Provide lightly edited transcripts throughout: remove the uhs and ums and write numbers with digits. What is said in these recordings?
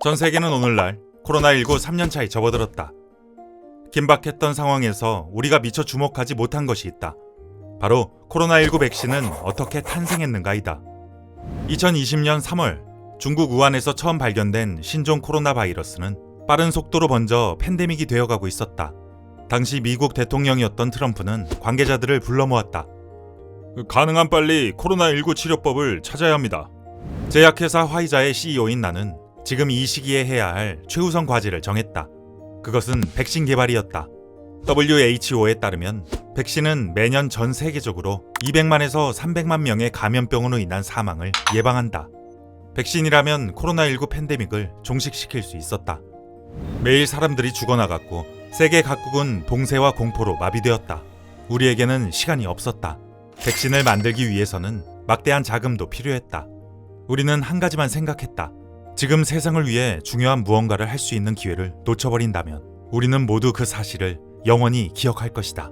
전 세계는 오늘날 코로나19 3년차에 접어들었다. 긴박했던 상황에서 우리가 미처 주목하지 못한 것이 있다. 바로 코로나19 백신은 어떻게 탄생했는가이다. 2020년 3월 중국 우한에서 처음 발견된 신종 코로나 바이러스는 빠른 속도로 번져 팬데믹이 되어가고 있었다. 당시 미국 대통령이었던 트럼프는 관계자들을 불러 모았다. 가능한 빨리 코로나19 치료법을 찾아야 합니다. 제약회사 화이자의 CEO인 나는 지금 이 시기에 해야 할 최우선 과제를 정했다. 그것은 백신 개발이었다. WHO에 따르면 백신은 매년 전 세계적으로 200만에서 300만 명의 감염병으로 인한 사망을 예방한다. 백신이라면 코로나19 팬데믹을 종식시킬 수 있었다. 매일 사람들이 죽어나갔고 세계 각국은 봉쇄와 공포로 마비되었다. 우리에게는 시간이 없었다. 백신을 만들기 위해서는 막대한 자금도 필요했다. 우리는 한 가지만 생각했다. 지금 세상을 위해 중요한 무언가를 할 수 있는 기회를 놓쳐버린다면 우리는 모두 그 사실을 영원히 기억할 것이다.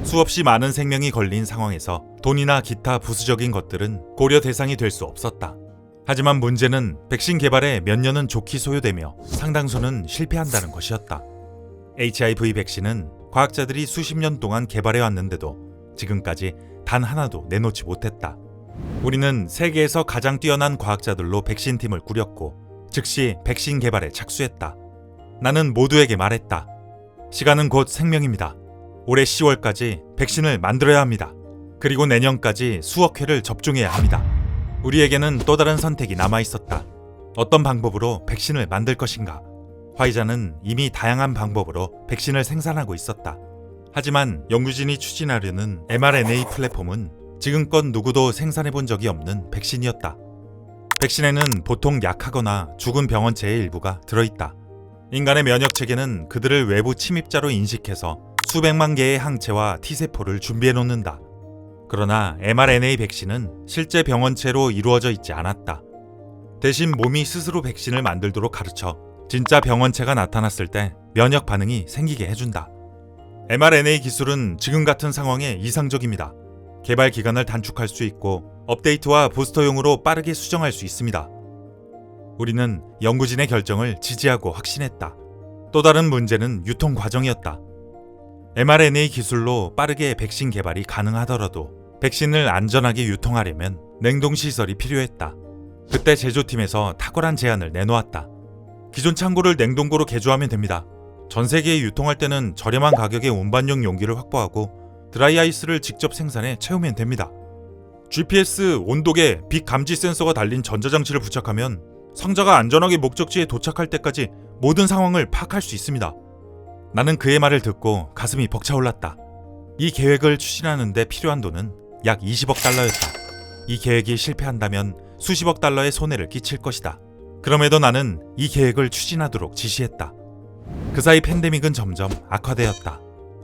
수없이 많은 생명이 걸린 상황에서 돈이나 기타 부수적인 것들은 고려 대상이 될 수 없었다. 하지만 문제는 백신 개발에 몇 년은 좋게 소요되며 상당수는 실패한다는 것이었다. HIV 백신은 과학자들이 수십 년 동안 개발해왔는데도 지금까지 단 하나도 내놓지 못했다. 우리는 세계에서 가장 뛰어난 과학자들로 백신팀을 꾸렸고 즉시 백신 개발에 착수했다. 나는 모두에게 말했다. 시간은 곧 생명입니다. 올해 10월까지 백신을 만들어야 합니다. 그리고 내년까지 수억 회를 접종해야 합니다. 우리에게는 또 다른 선택이 남아있었다. 어떤 방법으로 백신을 만들 것인가? 화이자는 이미 다양한 방법으로 백신을 생산하고 있었다. 하지만 연구진이 추진하려는 mRNA 플랫폼은 지금껏 누구도 생산해본 적이 없는 백신이었다. 백신에는 보통 약하거나 죽은 병원체의 일부가 들어있다. 인간의 면역체계는 그들을 외부 침입자로 인식해서 수백만 개의 항체와 T세포를 준비해놓는다. 그러나 mRNA 백신은 실제 병원체로 이루어져 있지 않았다. 대신 몸이 스스로 백신을 만들도록 가르쳐 진짜 병원체가 나타났을 때 면역 반응이 생기게 해준다. mRNA 기술은 지금 같은 상황에 이상적입니다. 개발 기간을 단축할 수 있고 업데이트와 부스터용으로 빠르게 수정할 수 있습니다. 우리는 연구진의 결정을 지지하고 확신했다. 또 다른 문제는 유통 과정이었다. mRNA 기술로 빠르게 백신 개발이 가능하더라도 백신을 안전하게 유통하려면 냉동시설이 필요했다. 그때 제조팀에서 탁월한 제안을 내놓았다. 기존 창고를 냉동고로 개조하면 됩니다. 전 세계에 유통할 때는 저렴한 가격의 운반용 용기를 확보하고 드라이아이스를 직접 생산해 채우면 됩니다. GPS, 온도계, 빛 감지 센서가 달린 전자장치를 부착하면 상자가 안전하게 목적지에 도착할 때까지 모든 상황을 파악할 수 있습니다. 나는 그의 말을 듣고 가슴이 벅차올랐다. 이 계획을 추진하는 데 필요한 돈은 약 20억 달러였다. 이 계획이 실패한다면 수십억 달러의 손해를 끼칠 것이다. 그럼에도 나는 이 계획을 추진하도록 지시했다. 그 사이 팬데믹은 점점 악화되었다.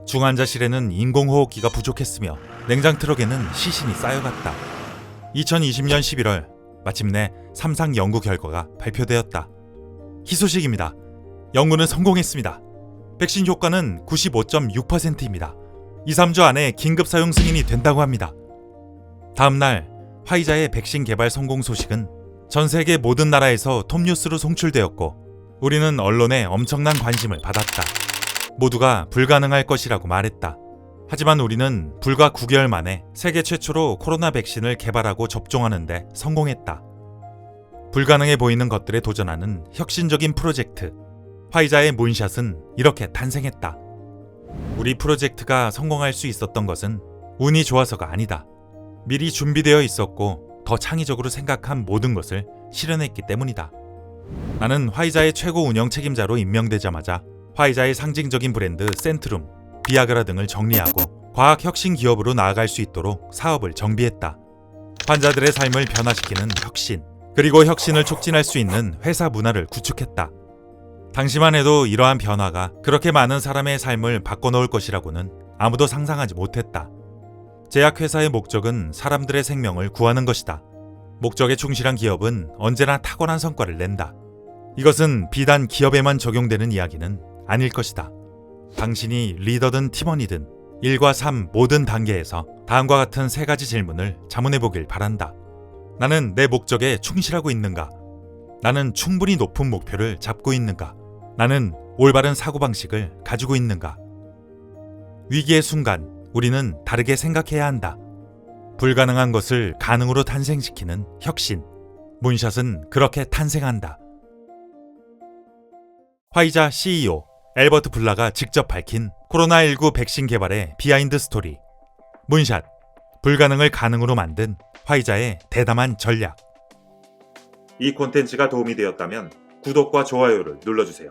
중환자실에는 인공호흡기가 부족했으며 냉장 트럭에는 시신이 쌓여갔다. 2020년 11월 마침내 3상 연구 결과가 발표되었다. 희소식입니다. 연구는 성공했습니다. 백신 효과는 95.6%입니다. 2, 3주 안에 긴급 사용 승인이 된다고 합니다. 다음날 화이자의 백신 개발 성공 소식은 전 세계 모든 나라에서 톱뉴스로 송출되었고 우리는 언론에 엄청난 관심을 받았다. 모두가 불가능할 것이라고 말했다. 하지만 우리는 불과 9개월 만에 세계 최초로 코로나 백신을 개발하고 접종하는데 성공했다. 불가능해 보이는 것들에 도전하는 혁신적인 프로젝트. 화이자의 문샷은 이렇게 탄생했다. 우리 프로젝트가 성공할 수 있었던 것은 운이 좋아서가 아니다. 미리 준비되어 있었고 더 창의적으로 생각한 모든 것을 실현했기 때문이다. 나는 화이자의 최고 운영 책임자로 임명되자마자 화이자의 상징적인 브랜드 센트룸, 비아그라 등을 정리하고 과학혁신 기업으로 나아갈 수 있도록 사업을 정비했다. 환자들의 삶을 변화시키는 혁신, 그리고 혁신을 촉진할 수 있는 회사 문화를 구축했다. 당시만 해도 이러한 변화가 그렇게 많은 사람의 삶을 바꿔놓을 것이라고는 아무도 상상하지 못했다. 제약회사의 목적은 사람들의 생명을 구하는 것이다. 목적에 충실한 기업은 언제나 탁월한 성과를 낸다. 이것은 비단 기업에만 적용되는 이야기는 아닐 것이다. 당신이 리더든 팀원이든 1과 3 모든 단계에서 다음과 같은 3가지 질문을 자문해 보길 바란다. 나는 내 목적에 충실하고 있는가? 나는 충분히 높은 목표를 잡고 있는가? 나는 올바른 사고방식을 가지고 있는가? 위기의 순간 우리는 다르게 생각해야 한다. 불가능한 것을 가능으로 탄생시키는 혁신. 문샷은 그렇게 탄생한다. 화이자 CEO 앨버트 블라가 직접 밝힌 코로나19 백신 개발의 비하인드 스토리. 문샷. 불가능을 가능으로 만든 화이자의 대담한 전략. 이 콘텐츠가 도움이 되었다면 구독과 좋아요를 눌러주세요.